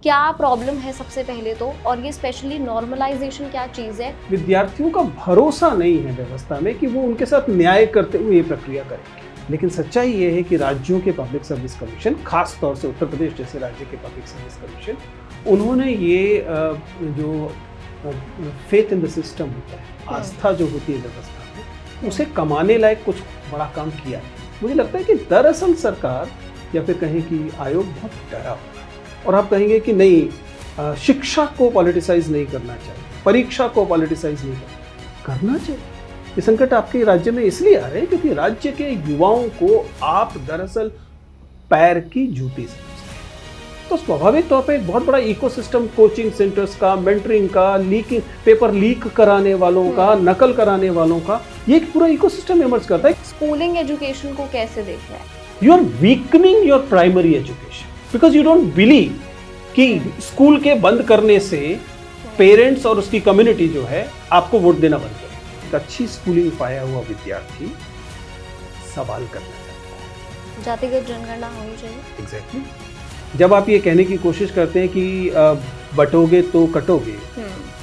क्या प्रॉब्लम है सबसे पहले तो, और ये स्पेशली नॉर्मलाइजेशन क्या चीज़ है? विद्यार्थियों का भरोसा नहीं है व्यवस्था में कि वो उनके साथ न्याय करते हुए ये प्रक्रिया करेंगे। लेकिन सच्चाई ये है कि राज्यों के पब्लिक सर्विस कमीशन, खास तौर से उत्तर प्रदेश जैसे राज्य के पब्लिक सर्विस कमीशन, उन्होंने ये जो फेथ इन द सिस्टम होता है, आस्था जो होती है व्यवस्था में, उसे कमाने लायक कुछ बड़ा काम किया है। मुझे लगता है कि दरअसल सरकार या फिर कहें कि आयोग बहुत डरा हुआ है। और आप कहेंगे कि नहीं, शिक्षा को पॉलिटिसाइज नहीं करना चाहिए, परीक्षा को पॉलिटिसाइज नहीं करना चाहिए। ये संकट आपके राज्य में इसलिए आ रहे हैं क्योंकि राज्य के युवाओं को आप दरअसल पैर की जूती समझते हैं। तो स्वाभाविक तौर पे एक बहुत बड़ा इकोसिस्टम कोचिंग सेंटर्स का, मेंटरिंग का, लीकिंग, पेपर लीक कराने वालों का, नकल कराने वालों का, ये एक पूरा इकोसिस्टम इमर्ज करता है। स्कूलिंग एजुकेशन को कैसे देख रहा है? You are weakening your primary education because you don't believe कि स्कूल के बंद करने से पेरेंट्स और उसकी कम्युनिटी जो है आपको वोट देना बंद करे। एक अच्छी स्कूलिंग पाया हुआ विद्यार्थी सवाल करना चाहता है। जातिगत जनगणना होनी चाहिए। एग्जैक्टली। जब आप ये कहने की कोशिश करते हैं कि बटोगे तो कटोगे,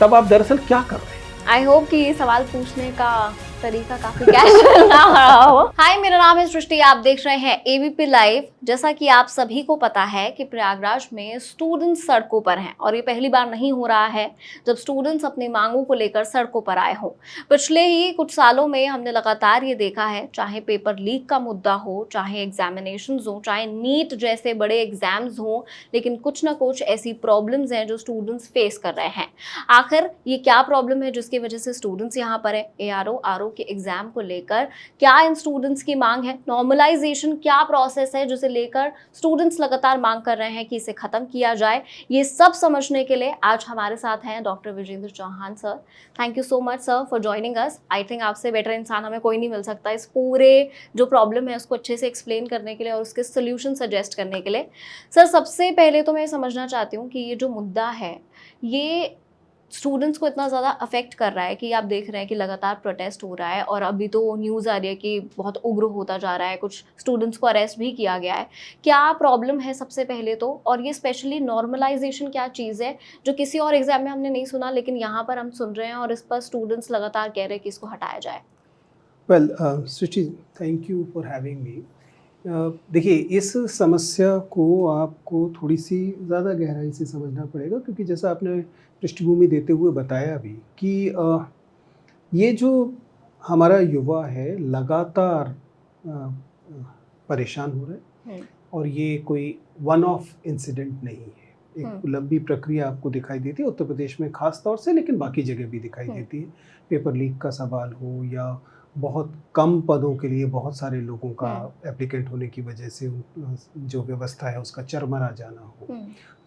तब आप दरअसल क्या कर रहे हैं? आई होप कि ये सवाल पूछने का तरीका काफी कैजुअल ना रहा हो। हाय, मेरा नाम है सृष्टि, आप देख रहे हैं एबीपी लाइव। जैसा कि आप सभी को पता है कि प्रयागराज में स्टूडेंट्स सड़कों पर हैं, और ये पहली बार नहीं हो रहा है जब स्टूडेंट्स अपनी मांगों को लेकर सड़कों पर आए हों। पिछले ही कुछ सालों में हमने लगातार ये देखा है, चाहे पेपर लीक का मुद्दा हो, चाहे एग्जामिनेशंस हो, चाहे नीट जैसे बड़े एग्जाम्स हों, लेकिन कुछ ना कुछ ऐसी प्रॉब्लम्स हैं जो स्टूडेंट्स फेस कर रहे हैं। आखिर ये क्या प्रॉब्लम है जिसकी वजह से स्टूडेंट्स यहाँ पर है? एआरओ, आरओ के एग्जाम को लेकर क्या इन स्टूडेंट्स की मांग है? नॉर्मलाइजेशन क्या प्रोसेस है जिसे लेकर स्टूडेंट्स लगातार मांग कर रहे हैं कि इसे खत्म किया जाए? ये सब समझने के लिए आज हमारे साथ हैं doctor Vijender Chauhan sir. Thank you so much sir for joining us. I think आपसे बेटर इंसान हमें कोई नहीं मिल सकता इस पूरे जो प्रॉब्लम है उसको अच्छे से एक्सप्लेन करने के लिए और उसके सोल्यूशन सजेस्ट करने के लिए। सर, सबसे पहले तो मैं समझना चाहती हूँ कि ये जो मुद्दा है ये स्टूडेंट्स को इतना ज़्यादा अफेक्ट कर रहा है कि आप देख रहे हैं कि लगातार प्रोटेस्ट हो रहा है, और अभी तो न्यूज़ आ रही है कि बहुत उग्र होता जा रहा है, कुछ स्टूडेंट्स को अरेस्ट भी किया गया है। क्या प्रॉब्लम है सबसे पहले तो, और ये स्पेशली नॉर्मलाइजेशन क्या चीज़ है जो किसी और एग्जाम में हमने नहीं सुना लेकिन यहाँ पर हम सुन रहे हैं, और इस पर स्टूडेंट्स लगातार कह रहे हैं कि इसको हटाया जाए? Well Srishti, thank you for having me. देखिए, इस समस्या को आपको थोड़ी सी ज़्यादा गहराई से समझना पड़ेगा, क्योंकि जैसा आपने पृष्ठभूमि देते हुए बताया भी कि ये जो हमारा युवा है लगातार परेशान हो रहा है, और ये कोई वन ऑफ इंसिडेंट नहीं है। एक लंबी प्रक्रिया आपको दिखाई देती है उत्तर प्रदेश में खास तौर से, लेकिन बाकी जगह भी दिखाई देती है। पेपर लीक का सवाल हो या बहुत कम पदों के लिए बहुत सारे लोगों का एप्लीकेंट होने की वजह से जो व्यवस्था है उसका चरमरा जाना हो,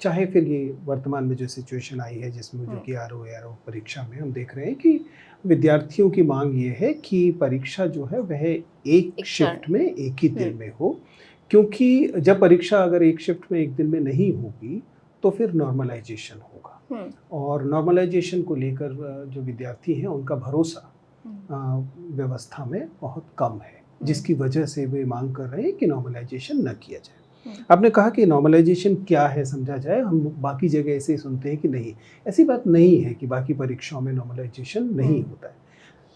चाहे फिर ये वर्तमान में जो सिचुएशन आई है जिसमें जो कि आरओ परीक्षा में हम देख रहे हैं कि विद्यार्थियों की मांग ये है कि परीक्षा जो है वह एक शिफ्ट में एक ही दिन में हो, क्योंकि जब परीक्षा अगर एक शिफ्ट में एक दिन में नहीं होगी तो फिर नॉर्मलाइजेशन होगा, और नॉर्मलाइजेशन को लेकर जो विद्यार्थी हैं उनका भरोसा व्यवस्था में बहुत कम है, जिसकी वजह से वे मांग कर रहे हैं कि नॉर्मलाइजेशन न किया जाए। आपने कहा कि नॉर्मलाइजेशन क्या है समझा जाए, हम बाकी जगह ऐसे ही सुनते हैं कि नहीं, ऐसी बात नहीं है कि बाकी परीक्षाओं में नॉर्मलाइजेशन नहीं होता है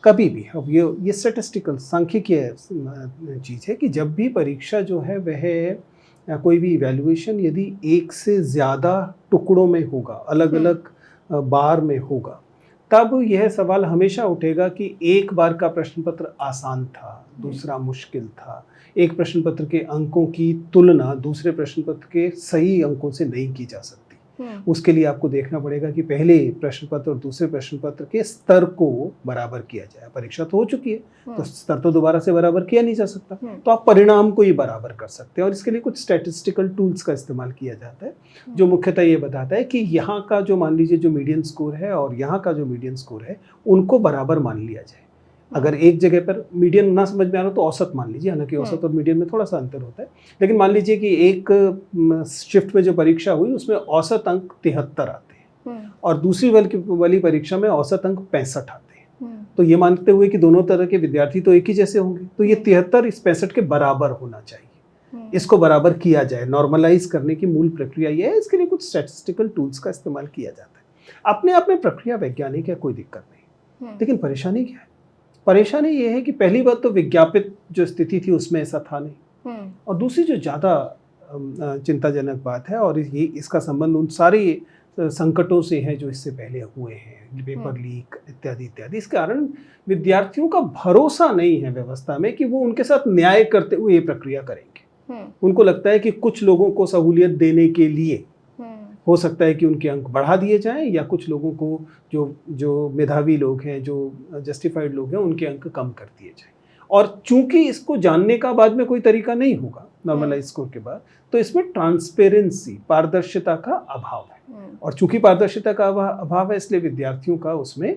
कभी भी। अब ये स्टैटिस्टिकल सांख्यिकीय चीज़ है कि जब भी परीक्षा जो है वह कोई भी इवैल्यूएशन यदि एक से ज़्यादा टुकड़ों में होगा, अलग अलग बार में होगा, तब यह सवाल हमेशा उठेगा कि एक बार का प्रश्न पत्र आसान था, दूसरा मुश्किल था, एक प्रश्न पत्र के अंकों की तुलना दूसरे प्रश्न पत्र के सही अंकों से नहीं की जा सकती। उसके लिए आपको देखना पड़ेगा कि पहले प्रश्न पत्र और दूसरे प्रश्न पत्र के स्तर को बराबर किया जाए। परीक्षा तो हो चुकी है, तो स्तर तो दोबारा से बराबर किया नहीं जा सकता, तो आप परिणाम को ही बराबर कर सकते हैं, और इसके लिए कुछ स्टैटिस्टिकल टूल्स का इस्तेमाल किया जाता है जो मुख्यतः ये बताता है कि यहाँ का जो मान लीजिए जो मीडियन स्कोर है और यहाँ का जो मीडियन स्कोर है उनको बराबर मान लिया जाए। अगर एक जगह पर मीडियन ना समझ में आ रहा तो औसत मान लीजिए, हालांकि औसत और मीडियन में थोड़ा सा अंतर होता है, लेकिन मान लीजिए कि एक शिफ्ट में जो परीक्षा हुई उसमें औसत अंक 73 आते हैं और दूसरी वाली परीक्षा में औसत अंक 65 आते हैं। तो ये मानते हुए कि दोनों तरह के विद्यार्थी तो एक ही जैसे होंगे, तो ये 73 इस 65 के बराबर होना चाहिए। इसको बराबर किया जाए, नॉर्मलाइज करने की मूल प्रक्रिया ये है। इसके लिए कुछ स्टैटिस्टिकल टूल्स का इस्तेमाल किया जाता है। अपने आप में प्रक्रिया वैज्ञानिक है, कोई दिक्कत नहीं, लेकिन परेशानी क्या है? परेशानी ये है कि पहली बात तो विज्ञापित जो स्थिति थी उसमें ऐसा था नहीं, और दूसरी जो ज़्यादा चिंताजनक बात है, और ये इसका संबंध उन सारे संकटों से है जो इससे पहले हुए हैं, पेपर लीक इत्यादि इत्यादि। इस कारण विद्यार्थियों का भरोसा नहीं है व्यवस्था में कि वो उनके साथ न्याय करते हुए ये प्रक्रिया करेंगे। उनको लगता है कि कुछ लोगों को सहूलियत देने के लिए हो सकता है कि उनके अंक बढ़ा दिए जाएं, या कुछ लोगों को जो मेधावी लोग हैं, जो जस्टिफाइड लोग हैं, उनके अंक कम कर दिए जाएं। और चूंकि इसको जानने का बाद में कोई तरीका नहीं होगा नॉर्मलाइज स्कोर के बाद, तो इसमें ट्रांसपेरेंसी, पारदर्शिता का अभाव है। और चूंकि पारदर्शिता का अभाव है, इसलिए विद्यार्थियों का उसमें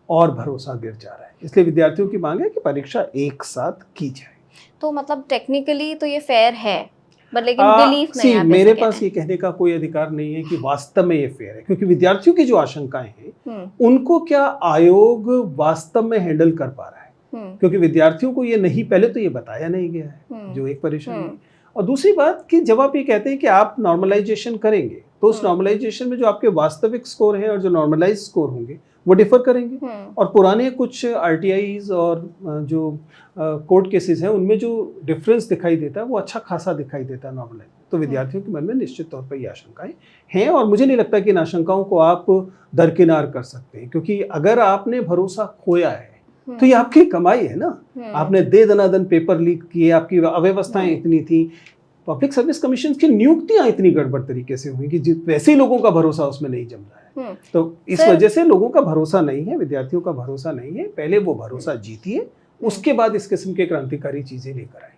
और भरोसा गिर जा रहा है। इसलिए विद्यार्थियों की मांग है कि परीक्षा एक साथ की जाए। तो मतलब टेक्निकली तो ये फेयर है, बट लेकिन बिलीफ नहीं है। मेरे पास ये कहने का कोई अधिकार नहीं है कि वास्तव में ये फेयर है, क्योंकि विद्यार्थियों की जो आशंकाएं हैं उनको क्या आयोग वास्तव में हैंडल कर पा रहा है, क्योंकि विद्यार्थियों को ये नहीं, पहले तो ये बताया नहीं गया है, जो एक परेशानी है। और दूसरी बात कि जब आप ये कहते हैं कि आप नॉर्मलाइजेशन करेंगे, तो उस नॉर्मलाइजेशन में जो आपके वास्तविक स्कोर हैं और जो नॉर्मलाइज स्कोर होंगे वो डिफर करेंगे। और पुराने कुछ आरटीआईज और जो कोर्ट केसेस हैं उनमें जो डिफरेंस दिखाई देता है वो अच्छा खासा दिखाई देता है नॉर्मलाइज। तो विद्यार्थियों के मन में निश्चित तौर पर ये आशंकाएं हैं, और मुझे नहीं लगता कि इन आशंकाओं को आप दरकिनार कर सकते हैं, क्योंकि अगर आपने भरोसा खोया है तो ये आपकी कमाई है ना। आपने दे दनादन पेपर लीक किए, आपकी अव्यवस्थाएं इतनी थी, पब्लिक सर्विस कमीशन की नियुक्तियां इतनी गड़बड़ तरीके से हुई कि वैसे ही लोगों का भरोसा उसमें नहीं जम रहा है। तो इस वजह से लोगों का भरोसा नहीं है, विद्यार्थियों का भरोसा नहीं है। पहले वो भरोसा जीतिए, उसके बाद इस किस्म के क्रांतिकारी चीजें लेकर आए।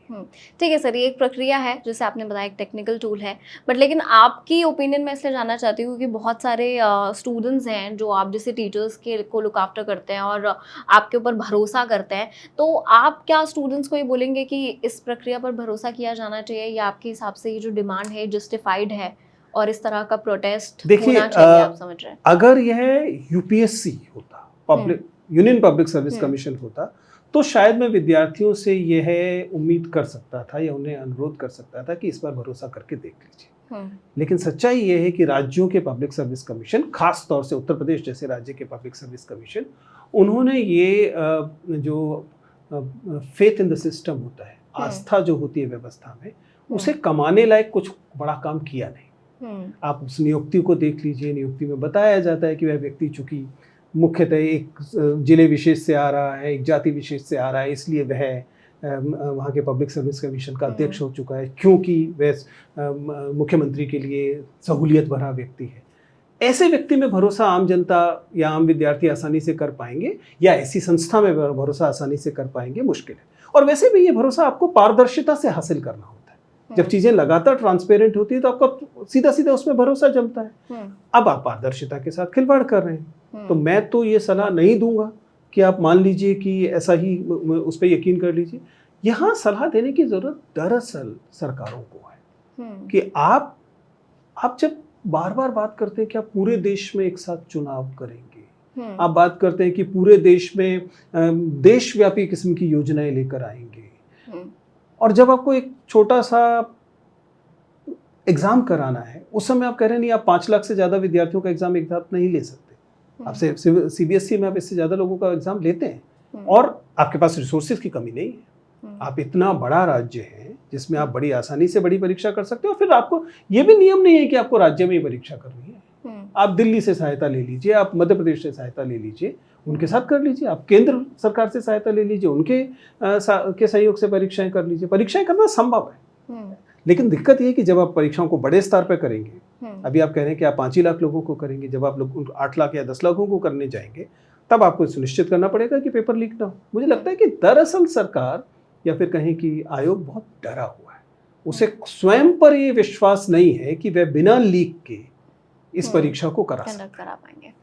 ठीक है सर, ये एक प्रक्रिया है जैसे आपने बताया, एक टेक्निकल टूल है, बट लेकिन आपकी ओपिनियन मैं इसलिए जानना चाहती हूँ कि बहुत सारे स्टूडेंट्स हैं जो आप जैसे टीचर्स के को लुक आफ्टर करते हैं और आपके ऊपर भरोसा करते हैं, तो आप क्या स्टूडेंट्स को ये बोलेंगे कि इस प्रक्रिया पर भरोसा किया जाना चाहिए, या आपके हिसाब से ये जो डिमांड है जस्टिफाइड है और इस तरह का प्रोटेस्ट होना चाहिए? आप समझ रहे हैं, अगर यह यूपीएससी होता, public union public service commission होता, तो शायद मैं विद्यार्थियों से यह उम्मीद कर सकता था या उन्हें अनुरोध कर सकता था कि इस बार भरोसा करके देख लीजिए। लेकिन सच्चाई यह है कि राज्यों के पब्लिक सर्विस कमीशन, खास तौर से उत्तर प्रदेश जैसे राज्य के पब्लिक सर्विस कमीशन, उन्होंने ये जो फेथ इन द सिस्टम होता है, आस्था जो होती है व्यवस्था में, उसे कमाने लायक कुछ बड़ा काम किया नहीं। आप उस नियुक्ति को देख लीजिए, नियुक्ति में बताया जाता है कि वह व्यक्ति चूंकि मुख्यतः एक जिले विशेष से आ रहा है, एक जाति विशेष से आ रहा है, इसलिए वह वहाँ के पब्लिक सर्विस कमीशन का अध्यक्ष हो चुका है, क्योंकि वह मुख्यमंत्री के लिए सहूलियत भरा व्यक्ति है। ऐसे व्यक्ति में भरोसा आम जनता या आम विद्यार्थी आसानी से कर पाएंगे, या ऐसी संस्था में भरोसा आसानी से कर पाएंगे, मुश्किल है। और वैसे भी ये भरोसा आपको पारदर्शिता से हासिल करना होता है। जब चीजें लगातार ट्रांसपेरेंट होती है तो आपका सीधा सीधा उसमें भरोसा जमता है। अब आप पारदर्शिता के साथ खिलवाड़ कर रहे हैं, तो मैं तो ये सलाह नहीं दूंगा कि आप मान लीजिए कि ऐसा ही उस पर यकीन कर लीजिए। यहाँ सलाह देने की जरूरत दरअसल सरकारों को है कि आप जब बार बार बात करते हैं कि आप पूरे देश में एक साथ चुनाव करेंगे, आप बात करते हैं कि पूरे देश में देशव्यापी किस्म की योजनाएं लेकर आएंगे, और जब आपको एक छोटा सा एग्जाम कराना है उस समय आप कह रहे हैं नहीं, आप 5 लाख से ज्यादा विद्यार्थियों का एग्जाम एक साथ नहीं ले सकते। आप सीबीएसई में आप इससे ज्यादा लोगों का एग्जाम लेते हैं, और आपके पास रिसोर्सेज की कमी नहीं है। आप इतना बड़ा राज्य है जिसमें आप बड़ी आसानी से बड़ी परीक्षा कर सकते हो। फिर आपको ये भी नियम नहीं है कि आपको राज्य में ही परीक्षा करनी है। आप दिल्ली से सहायता ले लीजिए, आप मध्य प्रदेश से सहायता ले लीजिए, उनके साथ कर लीजिए, आप केंद्र सरकार से सहायता ले लीजिए, उनके के सहयोग से परीक्षाएं कर लीजिए। परीक्षाएं करना संभव है, लेकिन दिक्कत ये है कि जब आप परीक्षाओं को बड़े स्तर पर करेंगे, अभी आप कह रहे हैं कि आप 5 ही लाख लोगों को करेंगे, जब आप लोग 8 लाख या 10 लाखों को करने जाएंगे तब आपको सुनिश्चित करना पड़ेगा कि पेपर लीक ना हो। मुझे लगता है कि दरअसल सरकार या फिर कहें कि आयोग बहुत डरा हुआ है। उसे स्वयं पर ये विश्वास नहीं है कि वह बिना लीक के इस परीक्षा को करा पाएंगे।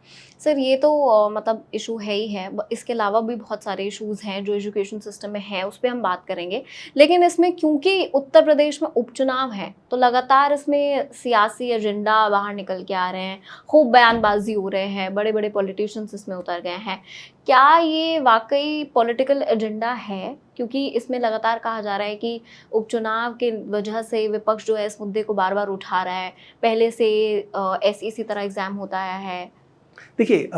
सर ये तो मतलब इशू है ही है, इसके अलावा भी बहुत सारे इश्यूज हैं जो एजुकेशन सिस्टम में है, उस पर हम बात करेंगे। लेकिन इसमें क्योंकि उत्तर प्रदेश में उपचुनाव है तो लगातार इसमें सियासी एजेंडा बाहर निकल के आ रहे हैं, खूब बयानबाजी हो रहे हैं, बड़े बड़े पॉलिटिशियंस इसमें उतर गए हैं। क्या ये वाकई पॉलिटिकल एजेंडा है क्योंकि इसमें लगातार कहा जा रहा है कि उपचुनाव के वजह से विपक्ष जो है इस मुद्दे को बार बार उठा रहा है, पहले से ऐसी इसी तरह एग्जाम होता आया है। देखिए,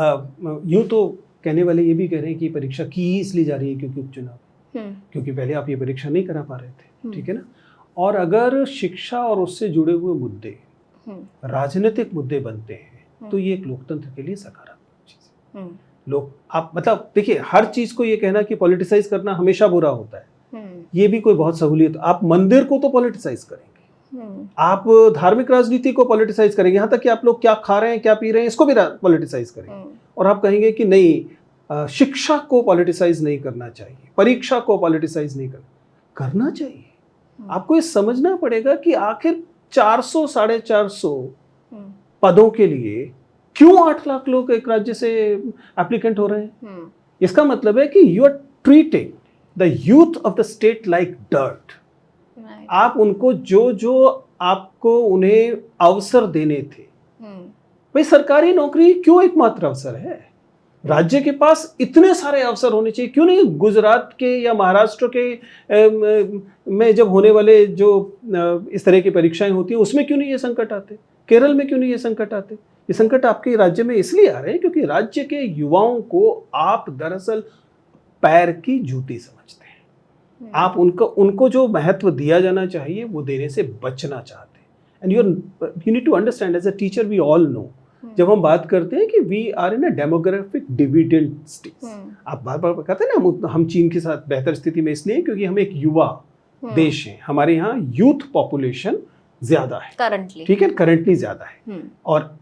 यूँ तो कहने वाले ये भी कह रहे हैं कि परीक्षा की ही इसलिए जा रही है क्योंकि उपचुनाव, क्योंकि पहले आप ये परीक्षा नहीं करा पा रहे थे, ठीक है ना। और अगर शिक्षा और उससे जुड़े हुए मुद्दे राजनीतिक मुद्दे बनते हैं तो ये एक लोकतंत्र के लिए सकारात्मक चीज़ है। लोग आप मतलब देखिए, हर चीज़ को ये कहना कि पॉलिटिसाइज करना हमेशा बुरा होता है, ये भी कोई बहुत सहूलियत। आप मंदिर को तो पॉलिटिसाइज करेंगे, आप धार्मिक राजनीति को पॉलिटिसाइज करेंगे, यहाँ तक कि आप लोग क्या खा रहे हैं क्या पी रहे हैं इसको भी पॉलिटिसाइज करेंगे। और आप कहेंगे कि नहीं, शिक्षा को पॉलिटिसाइज नहीं करना चाहिए, परीक्षा को पॉलिटिसाइज नहीं करना चाहिए। आपको ये समझना पड़ेगा कि आखिर 400 450 पदों के लिए क्यों 8 लाख लोग एक राज्य से एप्लीकेंट हो रहे हैं। इसका मतलब है कि you are treating the youth of the state like dirt. आप उनको जो आपको उन्हें अवसर देने थे, भाई सरकारी नौकरी क्यों एकमात्र अवसर है? राज्य के पास इतने सारे अवसर होने चाहिए। क्यों नहीं गुजरात के या महाराष्ट्र के में जब होने वाले जो इस तरह की परीक्षाएं होती हैं उसमें क्यों नहीं ये संकट आते? केरल में क्यों नहीं ये संकट आते? ये संकट आपके राज्य में इसलिए आ रहे हैं क्योंकि राज्य के युवाओं को आप दरअसल पैर की जूती समझते हैं। आप उनको जो महत्व दिया जाना चाहिए वो देने से बचना चाहते हैं। And you need to understand, as a teacher we all know, जब हम बात करते हैं कि we are in a demographic dividend stage, आप बार बार कहते हैं ना हम चीन के साथ बेहतर स्थिति में इसलिए क्योंकि हम एक युवा देश हैं, हमारे यहाँ यूथ पॉपुलेशन ज्यादा है करंटली, ठीक है, करंटली ज्यादा है। और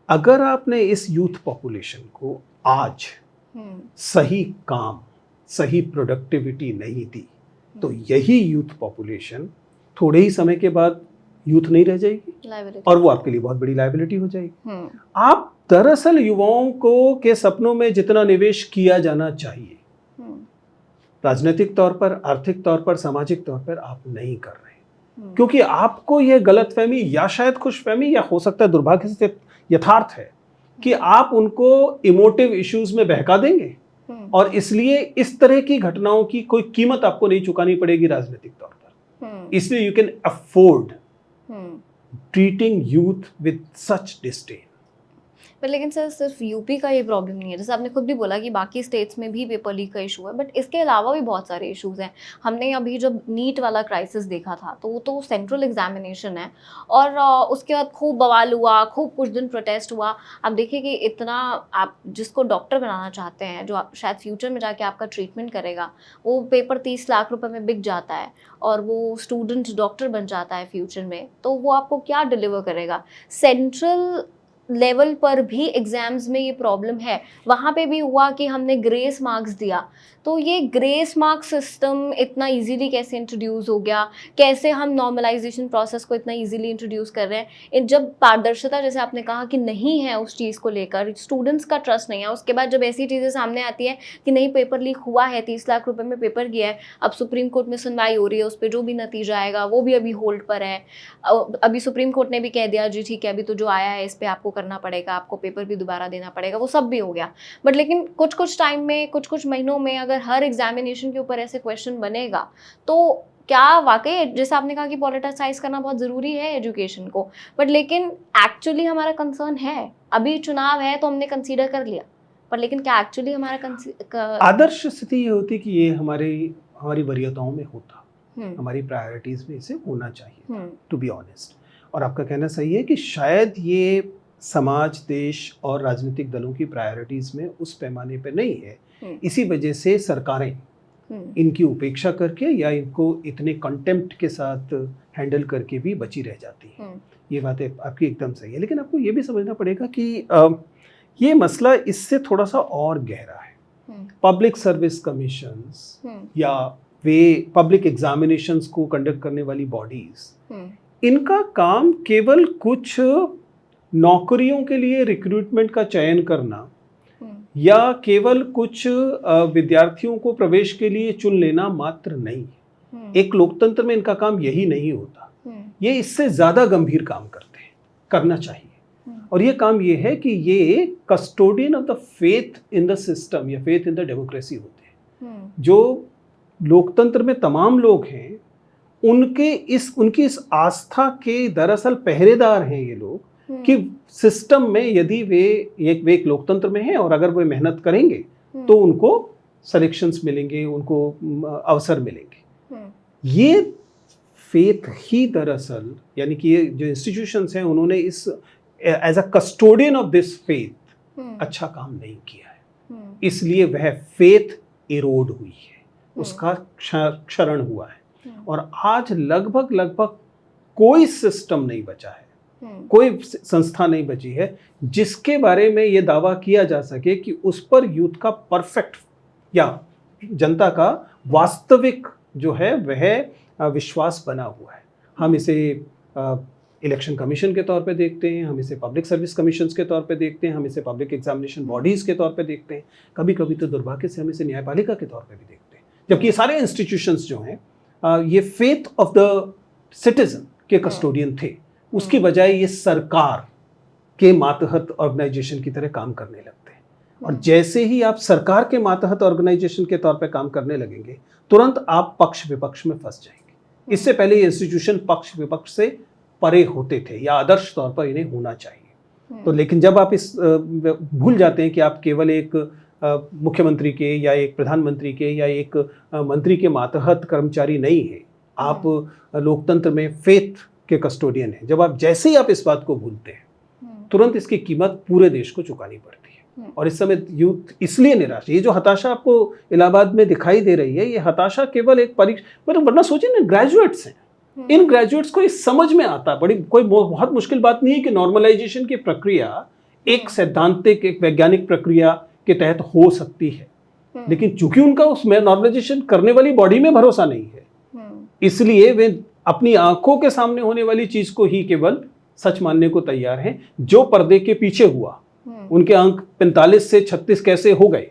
अगर आपने इस यूथ पॉपुलेशन को आज सही काम, सही प्रोडक्टिविटी नहीं दी तो यही यूथ पॉपुलेशन थोड़े ही समय के बाद यूथ नहीं रह जाएगी और वो आपके लिए बहुत बड़ी लायबिलिटी हो जाएगी। आप दरअसल युवाओं को के सपनों में जितना निवेश किया जाना चाहिए राजनीतिक तौर पर, आर्थिक तौर पर, सामाजिक तौर पर आप नहीं कर रहे, क्योंकि आपको यह गलतफहमी या शायद खुशफहमी या हो सकता है दुर्भाग्य से यथार्थ है कि आप उनको इमोटिव इश्यूज में बहका देंगे और इसलिए इस तरह की घटनाओं की कोई कीमत आपको नहीं चुकानी पड़ेगी राजनीतिक तौर पर। इसलिए you can afford treating youth with such disdain। पर लेकिन सर सिर्फ यूपी का ये प्रॉब्लम नहीं है, जैसे आपने खुद भी बोला कि बाकी स्टेट्स में भी पेपर लीक का इशू है, बट इसके अलावा भी बहुत सारे इश्यूज हैं। हमने अभी जब नीट वाला क्राइसिस देखा था तो वो तो सेंट्रल एग्जामिनेशन है और उसके बाद खूब बवाल हुआ, खूब कुछ दिन प्रोटेस्ट हुआ। आप देखिए कि इतना, आप जिसको डॉक्टर बनाना चाहते हैं, जो शायद फ्यूचर में जाके आपका ट्रीटमेंट करेगा, वो पेपर 30 लाख रुपए में बिक जाता है और वो स्टूडेंट डॉक्टर बन जाता है फ्यूचर में, तो वो आपको क्या डिलीवर करेगा? सेंट्रल लेवल पर भी एग्जाम्स में ये प्रॉब्लम है। वहाँ पे भी हुआ कि हमने ग्रेस मार्क्स दिया, तो ये ग्रेस मार्क्स सिस्टम इतना इजीली कैसे इंट्रोड्यूस हो गया? कैसे हम नॉर्मलाइजेशन प्रोसेस को इतना इजीली इंट्रोड्यूस कर रहे हैं? जब पारदर्शिता, जैसे आपने कहा कि नहीं है उस चीज़ को लेकर, स्टूडेंट्स का ट्रस्ट नहीं है, उसके बाद जब ऐसी चीज़ें सामने आती है कि नहीं पेपर लीक हुआ है, 30 लाख रुपए में पेपर गया है, अब सुप्रीम कोर्ट में सुनवाई हो रही है, उस पर जो भी नतीजा आएगा वो भी अभी होल्ड पर है। अभी सुप्रीम कोर्ट ने भी कह दिया जी ठीक है, अभी तो जो आया है इस पर आपको करना पड़ेगा, आपको पेपर भी दोबारा देना पड़ेगा, वो सब भी हो गया। बट लेकिन कुछ टाइम में, कुछ महीनों में अगर हर एग्जामिनेशन के ऊपर ऐसे क्वेश्चन बनेगा तो क्या वाकई, जैसे आपने कहा कि पॉलिटिसाइज करना बहुत ज़रूरी है एजुकेशन को, बट लेकिन एक्चुअली हमारा कंसर्न है, अभी चुनाव है तो हमने कंसीडर कर लिया, पर लेकिन क्या एक्चुअली हमारा आदर्श स्थिति ये होती कि ये हमारी वरीयताओं में होता, हमारी प्रायोरिटीज में इसे होना चाहिए, टू बी ऑनेस्ट। और आपका कहना सही है कि शायद ये समाज, देश और राजनीतिक दलों की प्रायोरिटीज में उस पैमाने पर नहीं है, इसी वजह से सरकारें इनकी उपेक्षा करके या इनको इतने कंटेम्प्ट के साथ हैंडल करके भी बची रह जाती हैं। ये बात आपकी एकदम सही है, लेकिन आपको ये भी समझना पड़ेगा कि ये मसला इससे थोड़ा सा और गहरा है। पब्लिक सर्विस कमीशंस या वे पब्लिक एग्जामिनेशंस को कंडक्ट करने वाली बॉडीज, इनका काम केवल कुछ नौकरियों के लिए रिक्रूटमेंट का चयन करना या केवल कुछ विद्यार्थियों को प्रवेश के लिए चुन लेना मात्र नहीं है। एक लोकतंत्र में इनका काम यही नहीं होता, ये इससे ज्यादा गंभीर काम करते हैं, करना चाहिए। और ये काम ये है कि ये custodian of the faith in the system या फेथ इन द डेमोक्रेसी होते हैं, जो लोकतंत्र में तमाम लोग हैं, उनकी इस आस्था के दरअसल पहरेदार हैं ये लोग, कि सिस्टम में यदि वे एक लोकतंत्र में हैं और अगर वे मेहनत करेंगे तो उनको सिलेक्शंस मिलेंगे, उनको अवसर मिलेंगे। ये फेथ ही दरअसल, यानी कि ये जो इंस्टीट्यूशंस हैं उन्होंने इस as a custodian of this faith अच्छा काम नहीं किया है, इसलिए वह फेथ इरोड हुई है, उसका क्षरण हुआ है। और आज लगभग कोई सिस्टम नहीं बचा है, कोई संस्था नहीं बची है जिसके बारे में ये दावा किया जा सके कि उस पर यूथ का परफेक्ट या जनता का वास्तविक जो है वह विश्वास बना हुआ है। हम इसे इलेक्शन कमीशन के तौर पे देखते हैं, हम इसे पब्लिक सर्विस कमीशंस के तौर पे देखते हैं, हम इसे पब्लिक एग्जामिनेशन बॉडीज़ के तौर पे देखते हैं, कभी कभी तो दुर्भाग्य से हम इसे न्यायपालिका के तौर पे भी देखते हैं। जबकि ये सारे इंस्टीट्यूशंस जो हैं ये फेथ ऑफ द सिटीजन के कस्टोडियन थे, उसकी बजाय ये सरकार के मातहत ऑर्गेनाइजेशन की तरह काम करने लगते हैं। और जैसे ही आप सरकार के मातहत ऑर्गेनाइजेशन के तौर पे काम करने लगेंगे, तुरंत आप पक्ष विपक्ष में फंस जाएंगे। इससे पहले ये इंस्टीट्यूशन पक्ष विपक्ष से परे होते थे या आदर्श तौर पर इन्हें होना चाहिए। तो लेकिन जब आप इस भूल जाते हैं कि आप केवल एक मुख्यमंत्री के या एक प्रधानमंत्री के या एक मंत्री के मातहत कर्मचारी नहीं है, आप लोकतंत्र में फेथ के कस्टोडियन हैं, जब आप जैसे ही आप इस बात को भूलते हैं तुरंत इसकी कीमत पूरे देश को चुकानी पड़ती है। और इस समय यूथ इसलिए निराश है। ये जो हताशा आपको इलाहाबाद में दिखाई दे रही है, ये हताशा केवल एक परीक्षा, मतलब वरना सोचिए ना, ग्रेजुएट्स हैं, इन ग्रेजुएट्स को इस समझ में आता, कोई बहुत मुश्किल बात नहीं है कि नॉर्मलाइजेशन की प्रक्रिया एक सैद्धांतिक, एक वैज्ञानिक प्रक्रिया के तहत हो सकती है, लेकिन चूंकि उनका उसमें नॉर्मलाइजेशन करने वाली बॉडी में भरोसा नहीं है, इसलिए वे अपनी आंखों के सामने होने वाली चीज को ही केवल सच मानने को तैयार हैं। जो पर्दे के पीछे हुआ, उनके अंक 45 से 36 कैसे हो गए,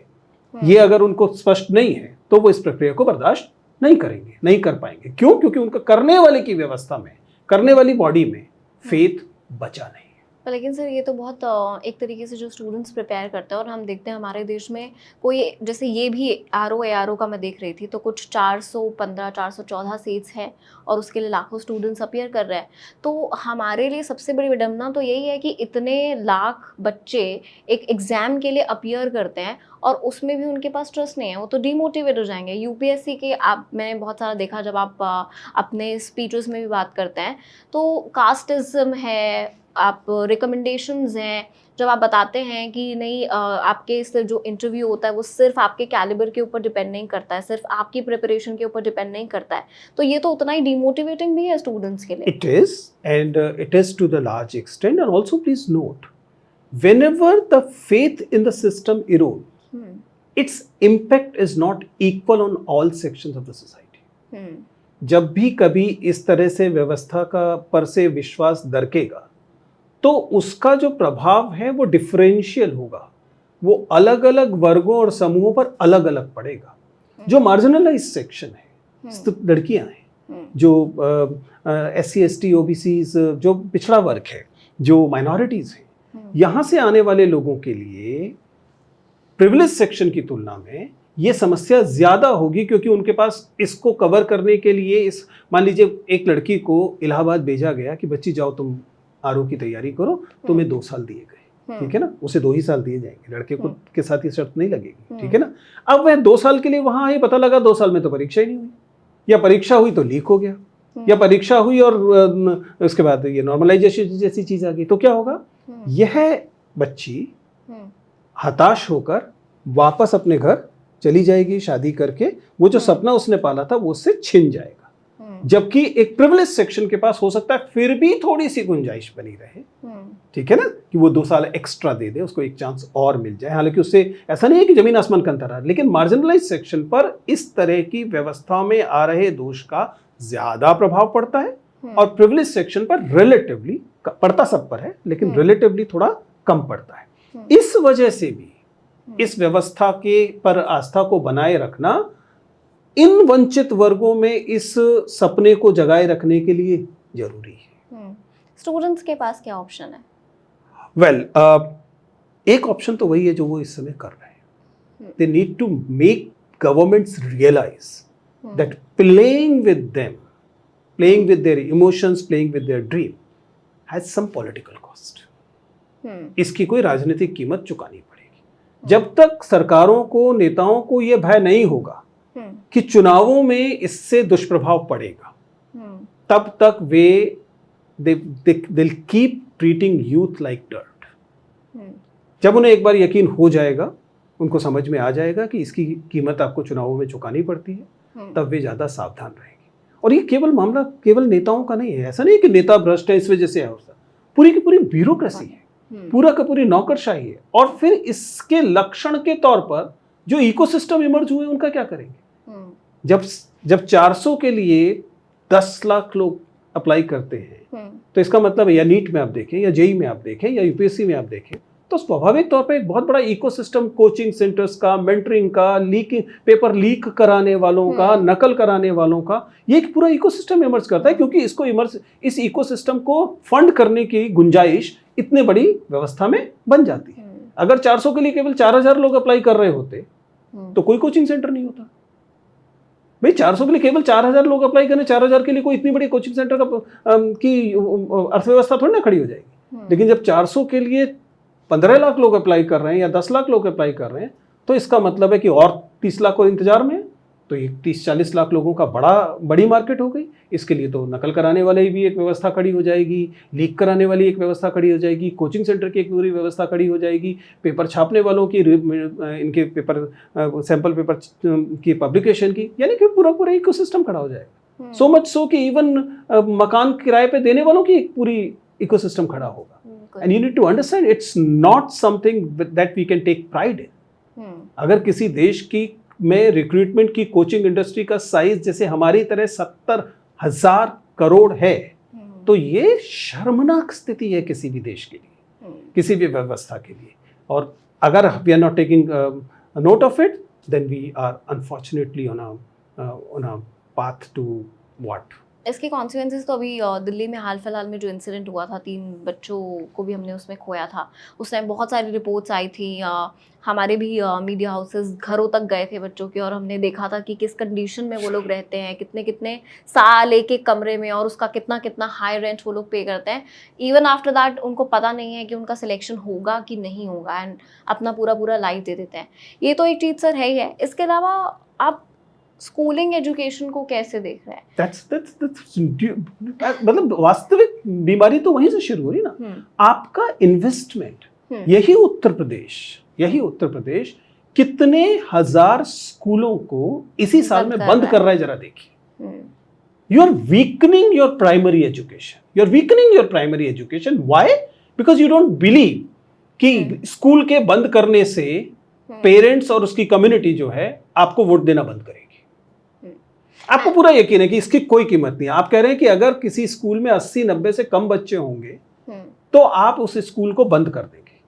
ये अगर उनको स्पष्ट नहीं है तो वो इस प्रक्रिया को बर्दाश्त नहीं करेंगे, नहीं कर पाएंगे। क्यों? क्योंकि उनका करने वाले की व्यवस्था में, करने वाली बॉडी में फेथ बचा नहीं। लेकिन सर ये तो बहुत एक तरीके से जो स्टूडेंट्स प्रिपेयर करते हैं, और हम देखते हैं हमारे देश में कोई, जैसे ये भी आर का मैं देख रही थी, तो कुछ 415 414 सीट्स हैं और उसके लिए लाखों स्टूडेंट्स अपीयर कर रहे हैं। तो हमारे लिए सबसे बड़ी विडम्बना तो यही है कि इतने लाख बच्चे एक एग्ज़ाम के लिए अपीयर करते हैं और उसमें भी उनके पास ट्रस्ट नहीं है, वो तो डिमोटिवेट हो जाएंगे। यूपीएससी के मैंने बहुत सारा देखा, जब आप अपने स्पीचेस में भी बात करते हैं तो कास्टिज्म है, आप रिकमेंडेशंस हैं, जब आप बताते हैं कि नहीं आपके सिर्फ जो इंटरव्यू होता है वो सिर्फ आपके कैलिबर के ऊपर डिपेंड नहीं करता है, सिर्फ आपकी प्रिपरेशन के ऊपर डिपेंड नहीं करता है, तो ये तो उतना ही डिमोटिवेटिंग भी है स्टूडेंट्स के लिए। It is, and it is to the large extent. And also please note, whenever the faith in the system erodes, its impact is not equal on all sections of the society. जब भी कभी इस तरह से व्यवस्था का पर से विश्वास दरकेगा तो उसका जो प्रभाव है वो डिफरेंशियल होगा, वो अलग अलग वर्गों और समूहों पर अलग अलग पड़ेगा। जो मार्जिनलाइज सेक्शन है, लड़कियां हैं, जो SC ST OBCs, जो पिछड़ा वर्ग है, जो माइनॉरिटीज हैं, यहाँ से आने वाले लोगों के लिए प्रिविलेज सेक्शन की तुलना में ये समस्या ज्यादा होगी, क्योंकि उनके पास इसको कवर करने के लिए मान लीजिए एक लड़की को इलाहाबाद भेजा गया कि बच्ची जाओ तुम RO की तैयारी करो, तुम्हें 2 साल दिए गए, ठीक है ना, उसे 2 ही साल दिए जाएंगे, लड़के को के साथ ये शर्त नहीं लगेगी, ठीक है ना। अब वह 2 साल के लिए वहां आए, पता लगा 2 साल में तो परीक्षा ही नहीं हुई, या परीक्षा हुई तो लीक हो गया, या परीक्षा हुई और उसके बाद ये नॉर्मलाइजेशन जैसी चीज आ गई, तो क्या होगा? यह बच्ची हताश होकर वापस अपने घर चली जाएगी, शादी करके वो जो सपना उसने पाला था वो उससे छिन जाएगा। जबकि एक प्रिविलेज सेक्शन के पास हो सकता है फिर भी थोड़ी सी गुंजाइश बनी रहे, ठीक है ना, कि वो 2 साल एक्स्ट्रा दे दे, उसको एक चांस और मिल जाए। हालांकि उससे ऐसा नहीं है कि जमीन आसमान का अंतर है, लेकिन मार्जिनलाइज सेक्शन पर इस तरह की व्यवस्था में आ रहे दोष का ज्यादा प्रभाव पड़ता है, और प्रिविलेज सेक्शन पर रिलेटिवली पड़ता, सब पर है लेकिन रिलेटिवली थोड़ा कम पड़ता है। इस वजह से भी इस व्यवस्था के पर आस्था को बनाए रखना इन वंचित वर्गों में इस सपने को जगाए रखने के लिए जरूरी है। स्टूडेंट्स के पास क्या ऑप्शन है? वेल, एक ऑप्शन तो वही है जो वो इस समय कर रहे हैं। They need to make governments realise that playing with them, playing with their emotions, playing with their dream has some political cost. इसकी कोई राजनीतिक कीमत चुकानी पड़ेगी। जब तक सरकारों को, नेताओं को यह भय नहीं होगा कि चुनावों में इससे दुष्प्रभाव पड़ेगा, तब तक वे they'll keep treating youth like dirt. जब उन्हें एक बार यकीन हो जाएगा, उनको समझ में आ जाएगा कि इसकी कीमत आपको चुनावों में चुकानी पड़ती है, तब वे ज्यादा सावधान रहेंगे। और ये केवल मामला केवल नेताओं का नहीं है। ऐसा नहीं कि नेता भ्रष्ट है इस वजह से है, पूरी की पूरी ब्यूरोक्रेसी है, पूरा का पूरी नौकरशाही है। और फिर इसके लक्षण के तौर पर जो इकोसिस्टम इमर्ज हुए उनका क्या करेंगे? जब 400 के लिए 10 लाख लोग अप्लाई करते हैं, तो इसका मतलब है, या नीट में आप देखें, या जेई में आप देखें, या यूपीएससी में आप देखें, तो स्वाभाविक तौर पे एक बहुत बड़ा इकोसिस्टम कोचिंग सेंटर्स का, मेंटरिंग का, लीकिंग, पेपर लीक कराने वालों का, नकल कराने वालों का, ये एक पूरा इकोसिस्टम इमर्ज करता है, क्योंकि इस इकोसिस्टम को फंड करने की गुंजाइश इतने बड़ी व्यवस्था में बन जाती है। अगर 400 के लिए केवल 4000 लोग अप्लाई कर रहे होते तो कोई कोचिंग सेंटर नहीं होता। भाई 400 के लिए केवल 4000 लोग अप्लाई करें, 4000 के लिए कोई इतनी बड़ी कोचिंग सेंटर की अर्थव्यवस्था थोड़ी ना खड़ी हो जाएगी। लेकिन जब 400 के लिए 15 लाख लोग अप्लाई कर रहे हैं या 10 लाख लोग अप्लाई कर रहे हैं, तो इसका मतलब है कि और 30 लाख को इंतजार में है। तो ये 30-40 लाख लोगों का बड़ी मार्केट हो गई। इसके लिए तो नकल कराने वाले भी एक व्यवस्था खड़ी हो जाएगी, लीक कराने वाली एक व्यवस्था खड़ी हो जाएगी, कोचिंग सेंटर की एक पूरी व्यवस्था खड़ी हो जाएगी, पेपर छापने वालों की, इनके पेपर सैंपल पेपर की पब्लिकेशन की, यानी कि पूरा इकोसिस्टम खड़ा हो जाएगा। सो मच सो कि इवन मकान किराए पे देने वालों की एक पूरी इकोसिस्टम खड़ा होगा। And you need to understand, it's not something that we can take pride in. अगर किसी देश की में रिक्रूटमेंट की कोचिंग इंडस्ट्री का साइज जैसे हमारी तरह 70,000 करोड़ है, तो ये शर्मनाक स्थिति है किसी भी देश के लिए, किसी भी व्यवस्था के लिए। और अगर we are not taking note of it, then we are unfortunately on a path to what? इसके कॉन्सिक्वेंसेस तो अभी दिल्ली में हाल फिलहाल में जो इंसिडेंट हुआ था, 3 बच्चों को भी हमने उसमें खोया था, उस टाइम बहुत सारी रिपोर्ट्स आई थी। हमारे भी मीडिया हाउसेस घरों तक गए थे बच्चों के, और हमने देखा था कि किस कंडीशन में वो लोग रहते हैं, कितने कितने साल एक एक कमरे में, और उसका कितना कितना हाई रेंट वो लोग पे करते हैं। इवन आफ्टर दैट उनको पता नहीं है कि उनका सिलेक्शन होगा कि नहीं होगा, एंड अपना पूरा लाइफ दे देते हैं। ये तो एक चीज़ सर है ही है। इसके अलावा आप स्कूलिंग एजुकेशन को कैसे देख रहे हैं? मतलब वास्तविक बीमारी तो वहीं से शुरू हुई ना। आपका इन्वेस्टमेंट, यही उत्तर प्रदेश कितने हजार स्कूलों को इसी साल में बंद कर रहा है, जरा देखिए। You are weakening your primary education. Why? Because you don't believe कि स्कूल के बंद करने से पेरेंट्स और उसकी कम्युनिटी जो है आपको वोट देना बंद करेगी। आपको पूरा यकीन है कि इसकी कोई कीमत नहीं है। आप कह रहे हैं कि अगर किसी स्कूल में 80-90 से कम बच्चे होंगे तो आप उस स्कूल को बंद कर देंगे।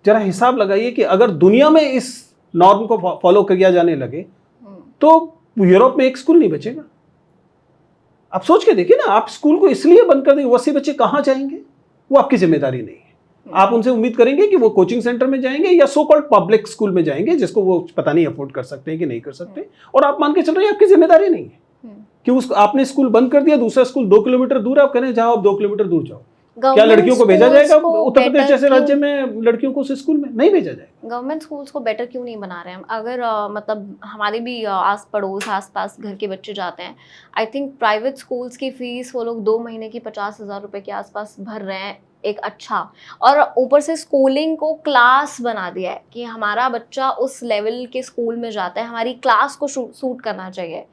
जरा हिसाब लगाइए कि अगर दुनिया में इस नॉर्म को फॉलो किया जाने लगे तो यूरोप में एक स्कूल नहीं बचेगा। आप सोच के देखिए ना, आप स्कूल को इसलिए बंद कर देंगे, 80 बच्चे कहां जाएंगे? वो आपकी जिम्मेदारी नहीं है। आप उनसे उम्मीद करेंगे कि वो कोचिंग सेंटर में जाएंगे या सो कॉल्ड पब्लिक स्कूल में जाएंगे, जिसको वो पता नहीं अफोर्ड कर सकते हैं कि नहीं कर सकते, और आप मान के चल रहे हैं आपकी जिम्मेदारी नहीं है कि उसको आपने स्कूल बंद कर दिया, दूसरा स्कूल 2 किलोमीटर दूर है, आप कह रहे हैं जाओ आप 2 किलोमीटर दूर जाओ। क्या लड़कियों को भेजा जाएगा उत्तर प्रदेश जैसे राज्य में? लड़कियों को उस स्कूल में नहीं भेजा जाएगा। गवर्नमेंट स्कूल्स को बेटर क्यों नहीं बना रहे हैं? अगर मतलब हमारे भी आस पड़ोस आसपास घर के बच्चे जाते हैं, आई थिंक प्राइवेट स्कूल्स की फीस वो लोग 2 महीने की 50,000 रुपए के आसपास भर रहे हैं, एक अच्छा। और ऊपर से स्कूलिंग को क्लास बना दिया है कि हमारा बच्चा उस लेवल के स्कूल में जाता है, हमारी क्लास को सूट करना चाहिए।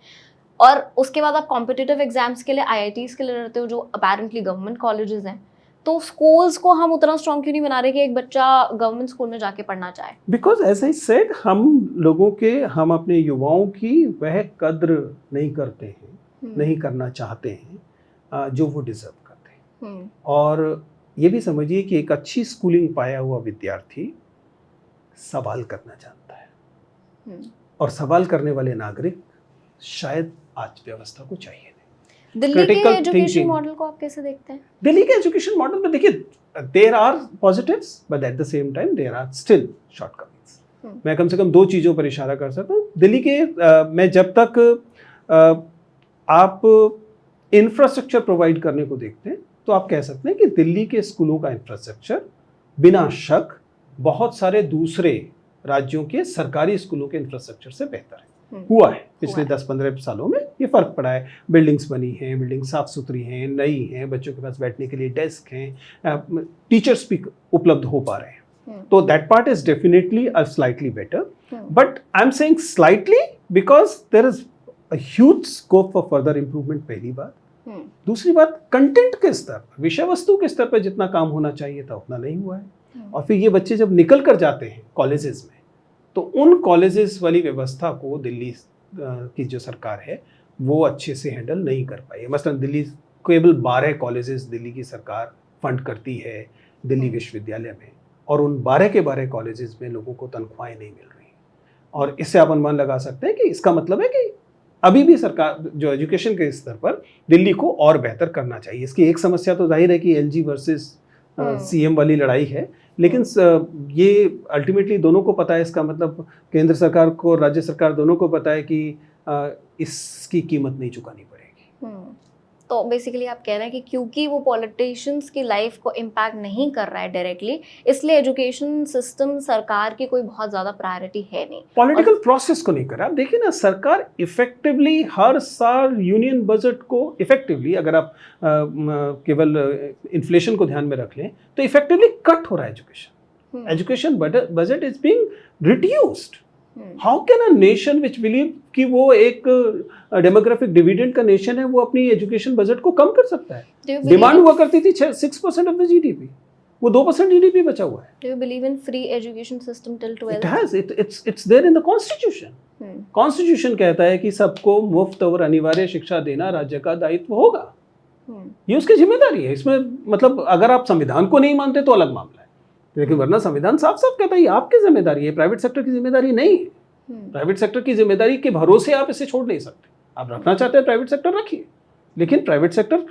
और उसके बाद आप कॉम्पिटिटिव एग्जाम्स के लिए IITs के लिए रहते हो, जो अपेरेंटली गवर्नमेंट कॉलेजेस हैं, तो स्कूल्स को हम उतना स्ट्रॉन्ग क्यों नहीं बना रहे कि एक बच्चा गवर्नमेंट स्कूल में जाके पढ़ना चाहे? बिकॉज एज आई सेड, हम अपने युवाओं की वह कद्र नहीं करते हैं, नहीं करना चाहते हैं जो वो डिजर्व करते हैं। और ये भी समझिए कि एक अच्छी स्कूलिंग पाया हुआ विद्यार्थी सवाल करना जानता है, और सवाल करने वाले नागरिक शायद आज व्यवस्था को चाहिए। दिल्ली के एजुकेशन मॉडल को आप कैसे देखते हैं? दिल्ली के एजुकेशन मॉडल में देखिए, there are positives but at the same time there are still shortcomings. मैं कम से कम 2 चीज़ों पर इशारा कर सकता हूँ। दिल्ली के मैं जब तक आप इंफ्रास्ट्रक्चर प्रोवाइड करने को देखते हैं तो आप कह सकते हैं कि दिल्ली के स्कूलों का इंफ्रास्ट्रक्चर बिना शक बहुत सारे दूसरे राज्यों के सरकारी स्कूलों के इंफ्रास्ट्रक्चर से बेहतर है। हुआ है पिछले 10-15 सालों में ये फर्क पड़ा है। बिल्डिंग्स बनी हैं, बिल्डिंग साफ सुथरी हैं, नई हैं, बच्चों के पास बैठने के लिए डेस्क हैं, टीचर्स भी उपलब्ध हो पा रहे हैं। तो that part is definitely slightly better, but I am saying slightly because there is a huge scope for further improvement, पहली बात। दूसरी बात, कंटेंट के स्तर पर, विषय वस्तु के स्तर पर जितना काम होना चाहिए था उतना नहीं हुआ है। और फिर ये बच्चे जब निकल कर जाते हैं कॉलेजेस में तो उन कॉलेजेस वाली व्यवस्था को दिल्ली की जो सरकार है वो अच्छे से हैंडल नहीं कर पाई है। मसलन दिल्ली केवल 12 कॉलेजेस दिल्ली की सरकार फंड करती है दिल्ली विश्वविद्यालय में, और उन 12 के 12 कॉलेजेस में लोगों को तनख्वाहें नहीं मिल रही। और इससे आप अनुमान लगा सकते हैं कि इसका मतलब है कि अभी भी सरकार जो एजुकेशन के स्तर पर दिल्ली को और बेहतर करना चाहिए। इसकी एक समस्या तो जाहिर है कि एलजी वर्सेस सीएम वाली लड़ाई है, लेकिन ये अल्टीमेटली दोनों को पता है, इसका मतलब केंद्र सरकार को, राज्य सरकार दोनों को पता है कि इसकी कीमत नहीं चुकानी पड़ेगी। तो बेसिकली आप कह रहे हैं कि क्योंकि वो पॉलिटिशियंस की लाइफ को इम्पैक्ट नहीं कर रहा है डायरेक्टली, इसलिए एजुकेशन सिस्टम सरकार की कोई बहुत ज़्यादा प्रायोरिटी है नहीं, पॉलिटिकल प्रोसेस को नहीं कर रहा। आप देखिए ना, सरकार इफेक्टिवली हर साल यूनियन बजट को इफेक्टिवली, अगर आप केवल इन्फ्लेशन को ध्यान में रख लें तो इफेक्टिवली कट हो रहा है education. Education budget is being reduced. How can a nation which believe कि वो एक डेमोग्राफिक डिविडेंड का नेशन है, वो अपनी एजुकेशन बजट को कम कर सकता है? डिमांड हुआ करती थी 6% ऑफ द जीडीपी, वो 2% जीडीपी बचा हुआ है। Do you believe in free education system till 12? It has, it's there in the constitution. Constitution कहता है कि सबको मुफ्त और अनिवार्य शिक्षा देना राज्य का दायित्व होगा। ये उसकी जिम्मेदारी है। इसमें मतलब अगर आप संविधान को नहीं मानते तो अलग मामला है, लेकिन वरना संविधान साफ साफ कहता है ये आपकी जिम्मेदारी है, प्राइवेट सेक्टर की जिम्मेदारी नहीं है। प्राइवेट सेक्टर की जिम्मेदारी के भरोसे आप इसे छोड़ नहीं सकते। आप रखना चाहते हैं प्राइवेट सेक्टर रखिए, लेकिन प्राइवेट सेक्टर,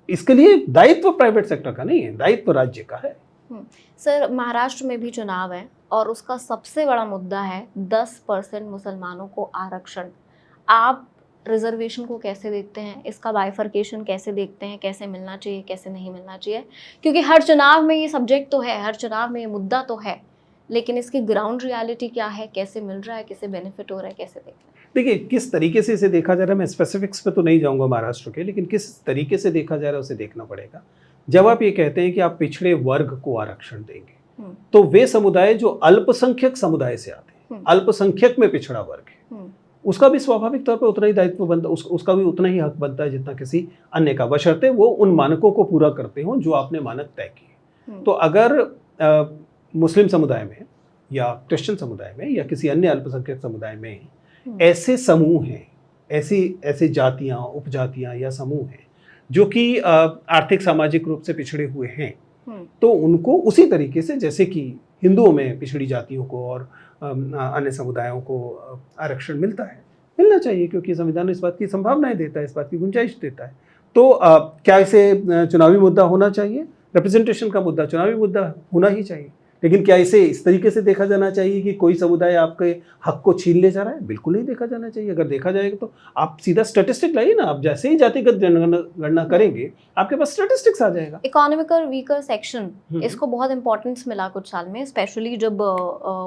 इसके लिए दायित्व प्राइवेट सेक्टर का नहीं है, दायित्व राज्य का है। सर, महाराष्ट्र में भी चुनाव है और उसका सबसे बड़ा मुद्दा है 10% मुसलमानों को आरक्षण। आप रिजर्वेशन को कैसे देखते हैं? इसका बाइफर्केशन कैसे देखते हैं? कैसे मिलना चाहिए, कैसे नहीं मिलना चाहिए? क्योंकि हर चुनाव में ये सब्जेक्ट तो है, हर चुनाव में ये मुद्दा तो है, लेकिन इसकी ग्राउंड रियलिटी क्या है? कैसे मिल रहा है, कैसे बेनिफिट हो रहा है, कैसे देख रहे हैं? देखिए, किस तरीके से इसे देखा जा रहा है, मैं स्पेसिफिक्स पे तो नहीं जाऊंगा महाराष्ट्र के, लेकिन किस तरीके से देखा जा रहा है उसे देखना पड़ेगा। जब आप ये कहते हैं कि आप पिछड़े वर्ग को आरक्षण देंगे, तो वे समुदाय जो अल्पसंख्यक समुदाय से आते हैं, अल्पसंख्यक में पिछड़ा वर्ग है, उसका भी स्वाभाविक तौर पर उतना ही दायित्व बनता, उसका भी उतना ही हक बनता है जितना किसी अन्य का, बशर्ते वो उन मानकों को पूरा करते हों जो आपने मानक तय किए। तो अगर मुस्लिम समुदाय में या क्रिश्चियन समुदाय में या किसी अन्य अल्पसंख्यक समुदाय में ऐसे समूह हैं, ऐसी जातियां, उपजातियां या समूह हैं जो कि आर्थिक सामाजिक रूप से पिछड़े हुए हैं, तो उनको उसी तरीके से जैसे कि हिंदुओं में पिछड़ी जातियों को और अन्य समुदायों को आरक्षण मिलता है, मिलना चाहिए, क्योंकि संविधान इस बात की संभावनाएं देता है, इस बात की गुंजाइश देता है। तो क्या इसे चुनावी मुद्दा होना चाहिए? रिप्रेजेंटेशन का मुद्दा चुनावी मुद्दा होना ही चाहिए, लेकिन क्या इसे इस तरीके से देखा जाना चाहिए कि कोई समुदाय आपके हक को छीन ले जा रहा है? बिल्कुल नहीं देखा जाना चाहिए। अगर देखा जाएगा तो आप सीधा स्टैटिस्टिक लाइए ना, आप जैसे ही जातिगत गणना करेंगे आपके पास स्टैटिस्टिक्स आ जाएगा। इकोनॉमिकल वीकर सेक्शन, इसको बहुत इंपॉर्टेंस मिला कुछ साल में, स्पेशली जब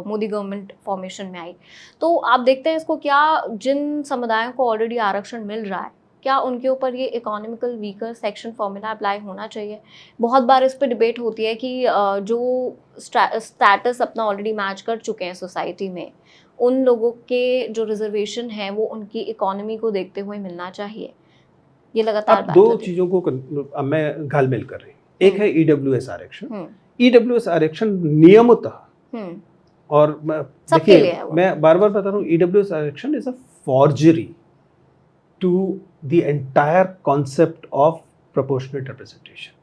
मोदी गवर्नमेंट फॉर्मेशन में आई। तो आप देखते हैं इसको, क्या जिन समुदायों को ऑलरेडी आरक्षण मिल रहा है, क्या उनके ऊपर ये economical weaker section formula apply होना चाहिए? बहुत बार इस पर डिबेट होती है कि जो स्टेटस अपना ऑलरेडी मैच कर चुके हैं सोसाइटी में, उन लोगों के जो रिजर्वेशन है वो उनकी इकोनॉमी को देखते हुए मिलना चाहिए। ये लगातार आप दो चीज़ों को अब मैं घालमेल कर रही हूँ। एक है ईडब्ल्यूएस आरक्षण। ईडब्ल्यूएस आरक्षण नियमतः, और देखिए मैं बार बार बता रहा हूँ, ईडब्ल्यूएस आरक्षण is a forgery to the entire concept of proportionate representation।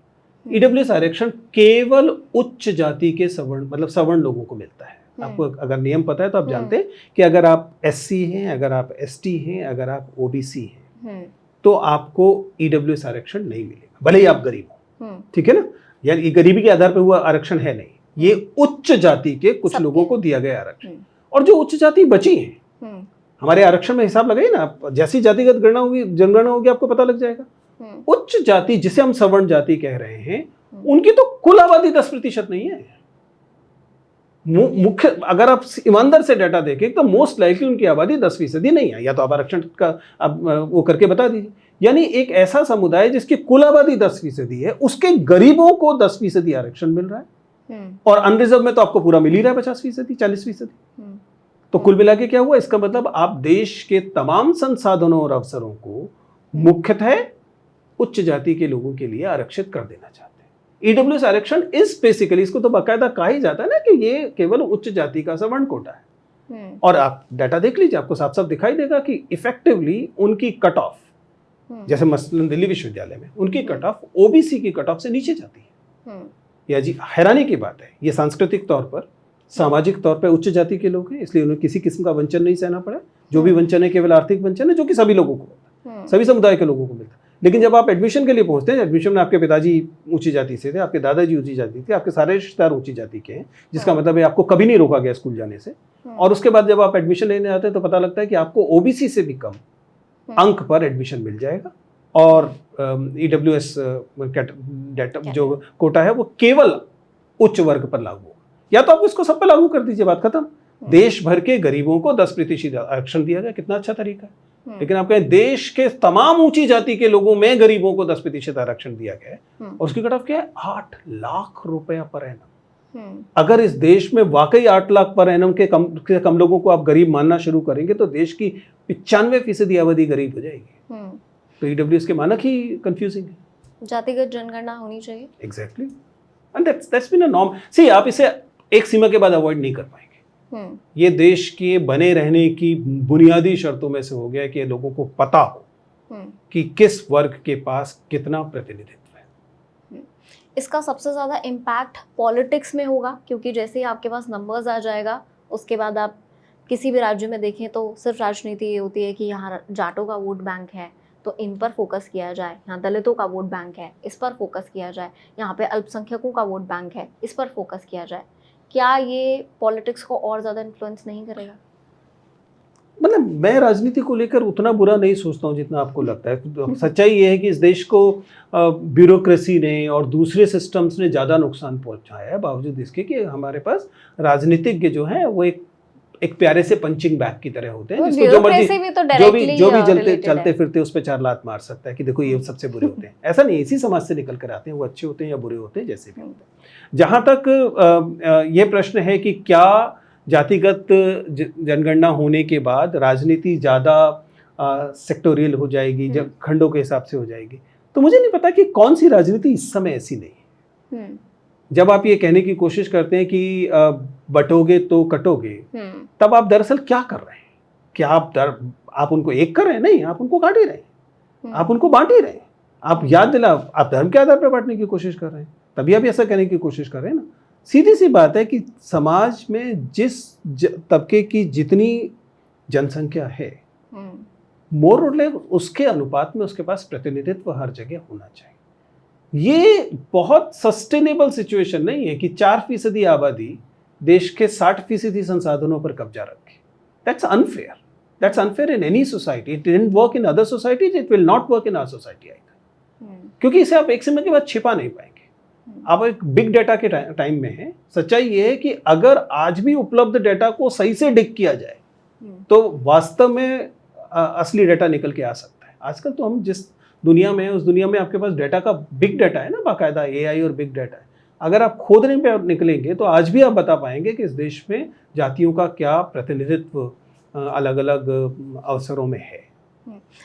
EWS आरक्षण केवल उच्च जाति के सवर्ण, मतलब सवर्ण लोगों को मिलता है। आपको अगर नियम पता है तो आप जानते हैं कि अगर आप एससी हैं, अगर आप एसटी हैं, अगर आप ओबीसी हैं, तो आपको ईडब्ल्यूएस आरक्षण नहीं मिलेगा, भले ही आप गरीब हो। ठीक है ना? यार ये गरीबी के आधार पर हुआ आरक्षण है नहीं, ये उच्च जाति के कुछ लोगों को दिया गया आरक्षण। और जो उच्च जाति बची हैं, हमारे आरक्षण में हिसाब लगाइए ना आप, जैसी जातिगत गणना होगी, जनगणना होगी, आपको पता लग जाएगा। उच्च जाति जिसे हम सवर्ण जाति कह रहे हैं, उनकी तो कुल आबादी 10% नहीं है। मुख्य अगर आप ईमानदार से डाटा देखें तो मोस्ट लाइकली उनकी आबादी 10% नहीं है, या तो आप आरक्षण का आप वो करके बता दीजिए। यानी एक ऐसा समुदाय जिसकी कुल आबादी 10% है, उसके गरीबों को 10% आरक्षण मिल रहा है, और अनरिजर्व में तो आपको पूरा मिल ही रहा है 50%, 40%। तो कुल मिला के क्या हुआ, इसका मतलब आप देश के तमाम संसाधनों और अवसरों को मुख्यतः उच्च जाति के लोगों के लिए आरक्षित कर देना चाहते हैं। ईडब्ल्यूएस आरक्षण इस बेसिकली, इसको तो बाकायदा कहा ही जाता है ना कि ये केवल उच्च जाति का सवर्ण कोटा है। और आप डाटा देख लीजिए, आपको साफ साफ दिखाई देगा कि इफेक्टिवली उनकी कट ऑफ, जैसे मसलन दिल्ली विश्वविद्यालय में उनकी कट ऑफ ओबीसी की कट ऑफ से नीचे जाती है। या जी हैरानी की बात है, ये सांस्कृतिक तौर पर, सामाजिक तौर पर उच्च जाति के लोग हैं, इसलिए उन्हें किसी किस्म का वंचन नहीं सहना पड़ा। जो भी वंचन है केवल आर्थिक वंचन है, जो कि सभी लोगों को मिलता है, सभी समुदाय के लोगों को मिलता है। लेकिन जब आप एडमिशन के लिए पहुंचते हैं, एडमिशन में आपके पिताजी ऊंची जाति से थे, आपके दादाजी ऊंची जाति थे, आपके सारे रिश्तेदार ऊंची जाति के हैं, जिसका मतलब है आपको कभी नहीं रोका गया स्कूल जाने से। और उसके बाद जब आप एडमिशन लेने आते हैं तो पता लगता है कि आपको ओबीसी से भी कम अंक पर एडमिशन मिल जाएगा, और ईडब्ल्यूएस जो कोटा है वो केवल उच्च वर्ग पर लागू होगा। या तो आप इसको सब पर लागू कर दीजिए, बात खत्म। देश भर के गरीबों को 10% आरक्षण दिया गया, कितना अच्छा तरीका है। लेकिन आप कहें देश के तमाम ऊंची जाति के लोगों में गरीबों को 10% आरक्षण दिया गया है, और उसकी कट ऑफ क्या है, 8 लाख रुपया पर एनम। अगर इस देश में वाकई 8 लाख पर एनम के कम लोगों को आप गरीब मानना शुरू करेंगे तो देश की 95% आबादी गरीब हो जाएगी। तो ईडब्ल्यूएस के मानक ही कंफ्यूजिंग है। जातिगत जनगणना होनी चाहिए। Exactly, and that's been a norm. See, आप इसे एक सीमा के बाद अवॉइड नहीं कर पाएंगे। ये देश के बने रहने की बुनियादी शर्तों में से हो गया है कि लोगों को पता हो कि किस वर्ग के पास कितना प्रतिनिधित्व है। इसका सबसे ज़्यादा इम्पैक्ट पॉलिटिक्स में होगा, क्योंकि जैसे ही आपके पास नंबर्स आ जाएगा, उसके बाद आप किसी भी राज्य में देखें तो सिर्फ राजनीति ये होती है कि यहाँ जाटों का वोट बैंक है तो इन पर फोकस किया जाए, यहाँ दलितों का वोट बैंक है इस पर फोकस किया जाए, यहाँ पे अल्पसंख्यकों का वोट बैंक है इस पर फोकस किया जाए। क्या ये पॉलिटिक्स को और ज़्यादा इन्फ्लुएंस नहीं करेगा? मतलब मैं राजनीति को लेकर उतना बुरा नहीं सोचता हूँ जितना आपको लगता है। सच्चाई ये है कि इस देश को ब्यूरोक्रेसी ने और दूसरे सिस्टम्स ने ज़्यादा नुकसान पहुँचाया है, बावजूद इसके कि हमारे पास राजनीतिज्ञ जो हैं वो एक प्यारे से पंचिंग बैग की तरह होते हैं, जिसको जो मर्जी जो भी चलते फिरते उस पर 4 लात मार सकता है कि देखो ये सबसे बुरे होते हैं। ऐसा नहीं, इसी समाज से निकल कर आते हैं, वो अच्छे होते हैं या बुरे होते हैं, जैसे भी होते हैं। जहाँ तक ये प्रश्न है कि क्या जातिगत जनगणना होने के बाद राजनीति ज़्यादा सेक्टोरियल हो जाएगी, जब खंडों के हिसाब से हो जाएगी, तो मुझे नहीं पता कि कौन सी राजनीति इस समय ऐसी नहीं है। जब आप ये कहने की कोशिश करते हैं कि बटोगे तो कटोगे, तब आप दरअसल क्या कर रहे हैं? क्या आप उनको एक कर रहे हैं? नहीं, आप उनको काट ही रहे हैं, आप उनको बांट ही रहे हैं। आप याद दिला, आप धर्म के आधार पर बांटने की कोशिश कर रहे हैं, तभी आप ऐसा कहने की कोशिश कर रहे हैं ना। सीधी सी बात है कि समाज में जिस तबके की जितनी जनसंख्या है, मोर और लेस उसके अनुपात में उसके पास प्रतिनिधित्व हर जगह होना चाहिए। ये बहुत सस्टेनेबल सिचुएशन नहीं है कि 4% आबादी देश के 60% संसाधनों पर कब्जा रखे। That's unfair. That's unfair in any society. It didn't work in other societies, it will not work in our society either. क्योंकि इसे आप एक समय के बाद छिपा नहीं पाएंगे। आप एक बिग डेटा के टाइम में है। सच्चाई ये है कि अगर आज भी उपलब्ध डेटा को सही से डिग किया जाए तो वास्तव में असली डेटा निकल के आ सकता है। आजकल तो हम जिस दुनिया में है, उस दुनिया में आपके पास डेटा का बिग डेटा है ना, बाकायदा एआई और बिग डेटा है। अगर आप खोदने पे निकलेंगे तो आज भी आप बता पाएंगे कि इस देश में जातियों का क्या प्रतिनिधित्व अलग अलग अवसरों में है।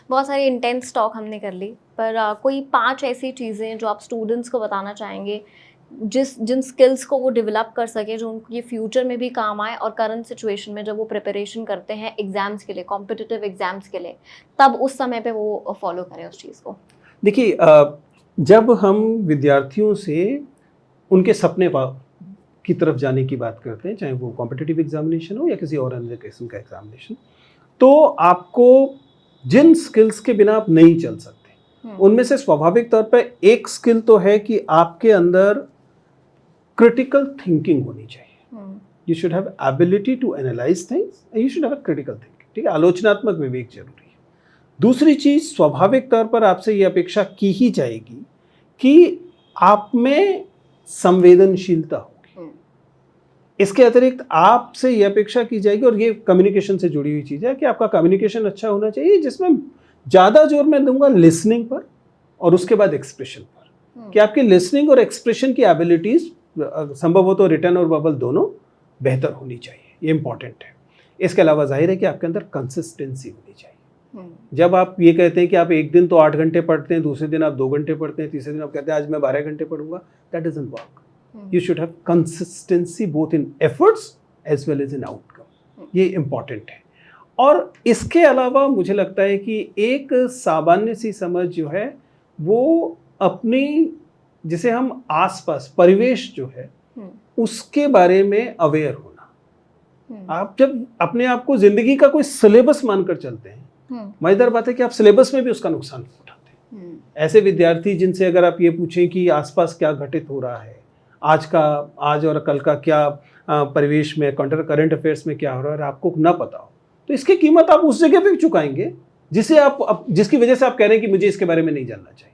बहुत सारी इंटेंस टॉक हमने कर ली, पर कोई 5 ऐसी चीज़ें जो आप स्टूडेंट्स को बताना चाहेंगे जिन स्किल्स को वो डेवलप कर सके, जो उनके फ्यूचर में भी काम आए, और करंट सिचुएशन में जब वो प्रिपरेशन करते हैं एग्जाम्स के लिए, कॉम्पिटिटिव एग्जाम्स के लिए, तब उस समय पे वो फॉलो करें उस चीज़ को। देखिए, जब हम विद्यार्थियों से उनके सपने की तरफ जाने की बात करते हैं, चाहे वो कॉम्पिटिटिव एग्जामिनेशन हो या किसी और अन्य किस्म का एग्जामिनेशन, तो आपको जिन स्किल्स के बिना आप नहीं चल सकते, उनमें से स्वाभाविक तौर पर एक स्किल तो है कि आपके अंदर क्रिटिकल थिंकिंग होनी चाहिए। You should have ability to analyse things, you should have critical thinking. ठीक है, आलोचनात्मक विवेक जरूरी है। दूसरी चीज, स्वाभाविक तौर पर आपसे ये अपेक्षा की ही जाएगी कि आप में संवेदनशीलता होगी। इसके अतिरिक्त आपसे ये अपेक्षा की जाएगी, और ये कम्युनिकेशन से जुड़ी हुई चीज है, कि आपका कम्युनिकेशन अच्छा होना चाहिए, जिसमें ज्यादा जोर मैं दूंगा लिसनिंग पर और उसके बाद एक्सप्रेशन पर, कि आपकी लिसनिंग और एक्सप्रेशन की एबिलिटीज संभव हो तो रिटर्न और वर्बल दोनों बेहतर होनी चाहिए, ये इंपॉर्टेंट है। इसके अलावा जाहिर है कि आपके अंदर कंसिस्टेंसी होनी चाहिए। जब आप ये कहते हैं कि आप एक दिन तो 8 घंटे पढ़ते हैं, दूसरे दिन आप 2 घंटे पढ़ते हैं, तीसरे दिन आप कहते हैं आज मैं 12 घंटे पढ़ूंगा, that doesn't work. You should have consistency both in efforts as well as in outcome, ये इंपॉर्टेंट है। और इसके अलावा मुझे लगता है कि एक सामान्य सी समझ जो है वो अपनी, जिसे हम आसपास परिवेश जो है उसके बारे में अवेयर होना। आप जब अपने आप को जिंदगी का कोई सिलेबस मानकर चलते हैं, मजेदार बात है कि आप सिलेबस में भी उसका नुकसान उठाते हैं। ऐसे विद्यार्थी जिनसे अगर आप ये पूछें कि आसपास क्या घटित हो रहा है, आज और कल का क्या परिवेश में, करंट अफेयर्स में क्या हो रहा है, आपको ना पता हो, तो इसकी कीमत आप उस जगह पे चुकाएंगे जिसकी वजह से आप कह रहे हैं कि मुझे इसके बारे में नहीं जानना चाहिए।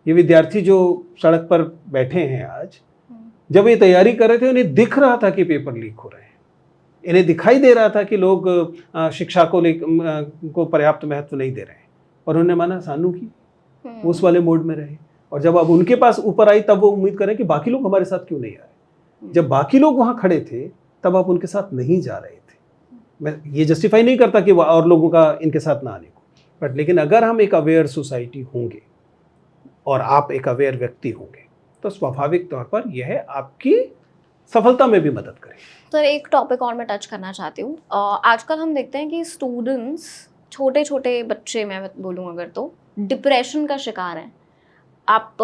ये विद्यार्थी जो सड़क पर बैठे हैं आज, जब ये तैयारी कर रहे थे उन्हें दिख रहा था कि पेपर लीक हो रहे हैं, इन्हें दिखाई दे रहा था कि लोग शिक्षा को पर्याप्त महत्व नहीं दे रहे हैं, और उन्होंने माना सानू की, उस वाले मोड में रहे। और जब अब उनके पास ऊपर आई तब वो उम्मीद करें कि बाकी लोग हमारे साथ क्यों नहीं आए। जब बाकी लोग वहाँ खड़े थे तब आप उनके साथ नहीं जा रहे थे। मैं ये जस्टिफाई नहीं करता कि और लोगों का इनके साथ ना आने को, बट लेकिन अगर हम एक अवेयर सोसाइटी होंगे और आप एक अवेयर व्यक्ति होंगे तो स्वाभाविक तौर पर यह आपकी सफलता में भी मदद करेगी। तो एक टॉपिक और मैं टच करना चाहती हूँ। आजकल हम देखते हैं कि स्टूडेंट्स, छोटे छोटे बच्चे मैं बोलूँ अगर, तो डिप्रेशन का शिकार हैं। आप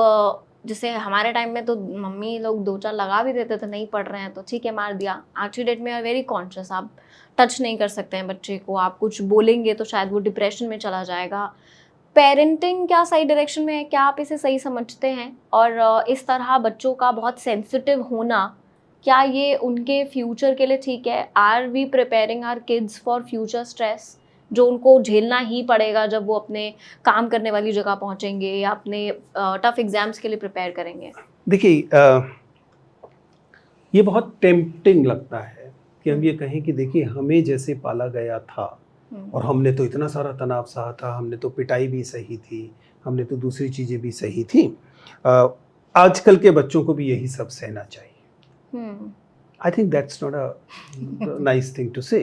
जैसे हमारे टाइम में तो मम्मी लोग 2-4 लगा भी देते थे, नहीं पढ़ रहे हैं तो ठीक है मार दिया। आज की डेट में आर वेरी कॉन्शियस, आप टच नहीं कर सकते हैं बच्चे को, आप कुछ बोलेंगे तो शायद वो डिप्रेशन में चला जाएगा। पेरेंटिंग क्या सही डायरेक्शन में है, क्या आप इसे सही समझते हैं? और इस तरह बच्चों का बहुत सेंसिटिव होना, क्या ये उनके फ्यूचर के लिए ठीक है? Are we preparing our kids for future stress, जो उनको झेलना ही पड़ेगा जब वो अपने काम करने वाली जगह पहुंचेंगे या अपने टफ एग्जाम्स के लिए प्रिपेयर करेंगे? देखिए, ये बहुत टेम्पटिंग लगता है कि हम ये कहें कि देखिए हमें जैसे पाला गया था और हमने तो इतना सारा तनाव सहा था, हमने तो पिटाई भी सही थी, हमने तो दूसरी चीज़ें भी सही थी, आजकल के बच्चों को भी यही सब सहना चाहिए। I think that's not a nice thing to say.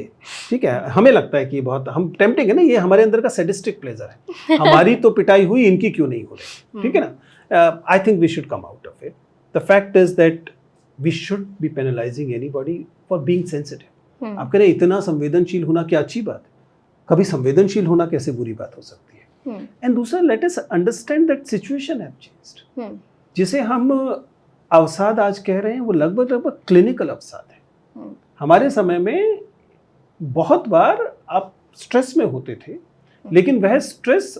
ठीक है, हमें लगता है कि बहुत हम टेम्पटिंग है ना, ये हमारे अंदर का सैडिस्टिक प्लेजर है। हमारी तो पिटाई हुई, इनकी क्यों नहीं हो रही? ठीक है ना, I think we should come out of it. The fact is that we should be penalising anybody for being sensitive. आप कह रहे हैं इतना संवेदनशील होना क्या अच्छी बात है? कभी संवेदनशील होना कैसे बुरी बात हो सकती है? एंड दूसरा, let us understand that situation have changed. जिसे हम अवसाद आज कह रहे हैं वो लगभग क्लिनिकल अवसाद है। हमारे समय में बहुत बार आप स्ट्रेस में होते थे, लेकिन वह स्ट्रेस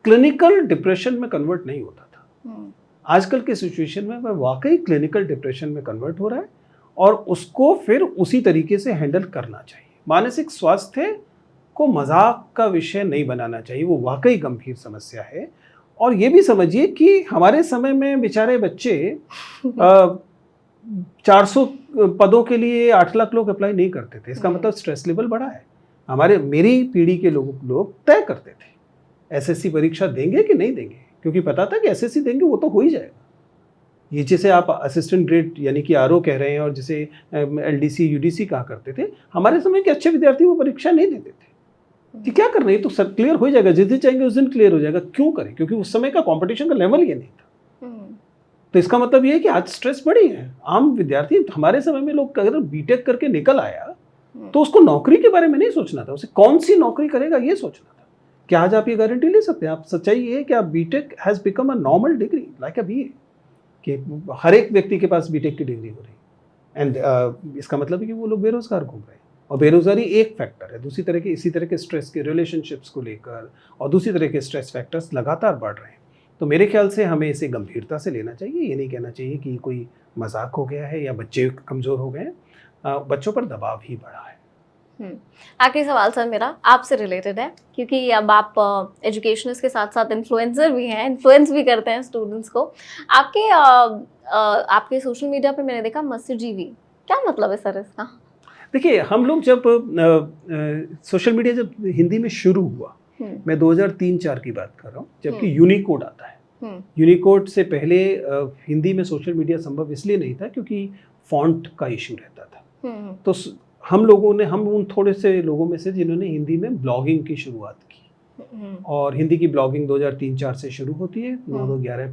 क्लिनिकल डिप्रेशन में कन्वर्ट नहीं होता था। आजकल के सिचुएशन में वह वाकई क्लिनिकल डिप्रेशन में कन्वर्ट हो रहा है, और उसको फिर उसी तरीके से हैंडल करना चाहिए। मानसिक स्वास्थ्य को मजाक का विषय नहीं बनाना चाहिए, वो वाकई गंभीर समस्या है। और ये भी समझिए कि हमारे समय में बेचारे बच्चे 400 पदों के लिए 8 लाख लोग अप्लाई नहीं करते थे। इसका मतलब स्ट्रेस लेवल बढ़ा है। मेरी पीढ़ी के लोग तय करते थे एसएससी परीक्षा देंगे कि नहीं देंगे, क्योंकि पता था कि एसएससी देंगे वो तो हो ही जाएगा। ये जिसे आप असिस्टेंट ग्रेड यानी कि आरओ कह रहे हैं और जिसे एलडीसी यूडीसी कहा करते थे, हमारे समय के अच्छे विद्यार्थी वो परीक्षा नहीं देते थे कि क्या करना है, तो सब क्लियर हो जाएगा, जिस दिन चाहेंगे उस दिन क्लियर हो जाएगा। क्यों करें? क्योंकि उस समय का कंपटीशन का लेवल ये नहीं था। तो इसका मतलब ये है कि आज स्ट्रेस बढ़ी है। आम विद्यार्थी, हमारे समय में लोग अगर बीटेक करके निकल आया तो उसको नौकरी के बारे में नहीं सोचना था, उसे कौन सी नौकरी करेगा ये सोचना था। क्या आज आप ये गारंटी ले सकते हैं? आप सच्चाई ये है कि आप BTech has become a normal degree like a BA, कि हर एक व्यक्ति के पास बीटेक की डिग्री हो रही। एंड इसका मतलब है कि वो लोग बेरोजगार घूम रहे हैं, और बेरोजगारी एक फैक्टर है। दूसरी तरह के इसी तरह के स्ट्रेस के रिलेशनशिप्स को लेकर और दूसरी तरह के स्ट्रेस फैक्टर्स लगातार बढ़ रहे हैं। तो मेरे ख्याल से हमें इसे गंभीरता से लेना चाहिए। ये नहीं कहना चाहिए कि कोई मजाक हो गया है या बच्चे कमज़ोर हो गए हैं। बच्चों पर दबाव ही बढ़ा है। आखिरी सवाल सर मेरा आपसे रिलेटेड है, क्योंकि अब आप एजुकेशनिस्ट के साथ साथ इन्फ्लुएंसर भी हैं, इन्फ्लुएंस भी करते हैं स्टूडेंट्स को। आपके सोशल मीडिया पे मैंने देखा मस्जिदजीवी, क्या मतलब है सर इसका? देखिए, हम लोग जब सोशल मीडिया जब हिंदी में शुरू हुआ, मैं 2003-4 की बात कर रहा हूँ, जबकि यूनिकोड आता है। यूनिकोड से पहले हिंदी में सोशल मीडिया संभव इसलिए नहीं था क्योंकि फॉन्ट का इशू रहता था। तो हम उन थोड़े से लोगों में से जिन्होंने हिंदी में ब्लॉगिंग की शुरुआत की, और हिंदी की ब्लॉगिंग 2003-4 से शुरू होती है। 9-11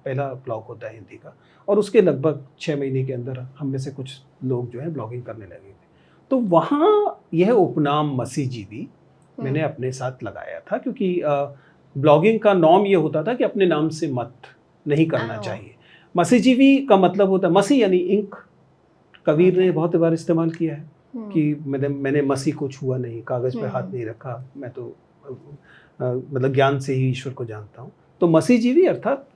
पहला ब्लॉग होता है हिंदी का, और उसके लगभग 6 महीने के अंदर हम में से कुछ लोग जो है ब्लॉगिंग करने लगे थे। तो वहाँ यह उपनाम मसीहजीवी मैंने अपने साथ लगाया था, क्योंकि ब्लॉगिंग का नॉर्म ये होता था कि अपने नाम से मत नहीं करना चाहिए। मसीहजीवी का मतलब होता है, मसीह यानी इंक, कबीर ने बहुत बार इस्तेमाल किया है कि मैंने मसीह को छुआ नहीं, कागज पे हाथ नहीं रखा, मैं तो मतलब ज्ञान से ही ईश्वर को जानता हूँ। तो मसीहजीवी अर्थात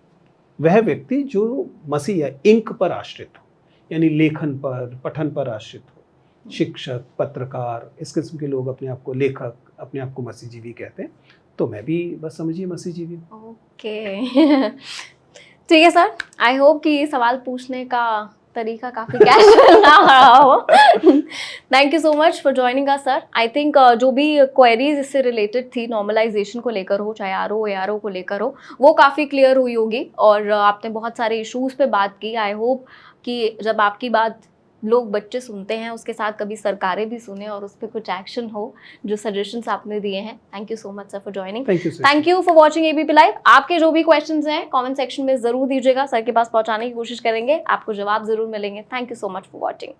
वह व्यक्ति जो मसीह या इंक पर आश्रित हो, यानी लेखन पर, पठन पर आश्रित हो। शिक्षक, पत्रकार, इस किस्म के लोग अपने आप को लेखक, अपने आप को मसीहजीवी कहते हैं। तो मैं भी बस समझिए मसीहजीवी। ओके ठीक है सर, आई होप कि ये सवाल पूछने का तरीका काफी कैजुअल ना रहा हो। Thank you so much for joining us sir. I think जो भी क्वेरीज इससे रिलेटेड थी, नॉर्मलाइजेशन को लेकर हो, चाहे आरओ को लेकर हो, वो काफ़ी क्लियर हुई होगी, और आपने बहुत सारे इश्यूज़ पे बात की। आई होप कि जब आपकी बात लोग, बच्चे सुनते हैं, उसके साथ कभी सरकारें भी सुने और उस पर कुछ एक्शन हो, जो सजेशंस आपने दिए हैं। Thank you so much sir for joining. Thank you for watching ABP live. आपके जो भी क्वेश्चंस हैं कमेंट सेक्शन में जरूर दीजिएगा, सर के पास पहुंचाने की कोशिश करेंगे, आपको जवाब जरूर मिलेंगे। Thank you so much for watching.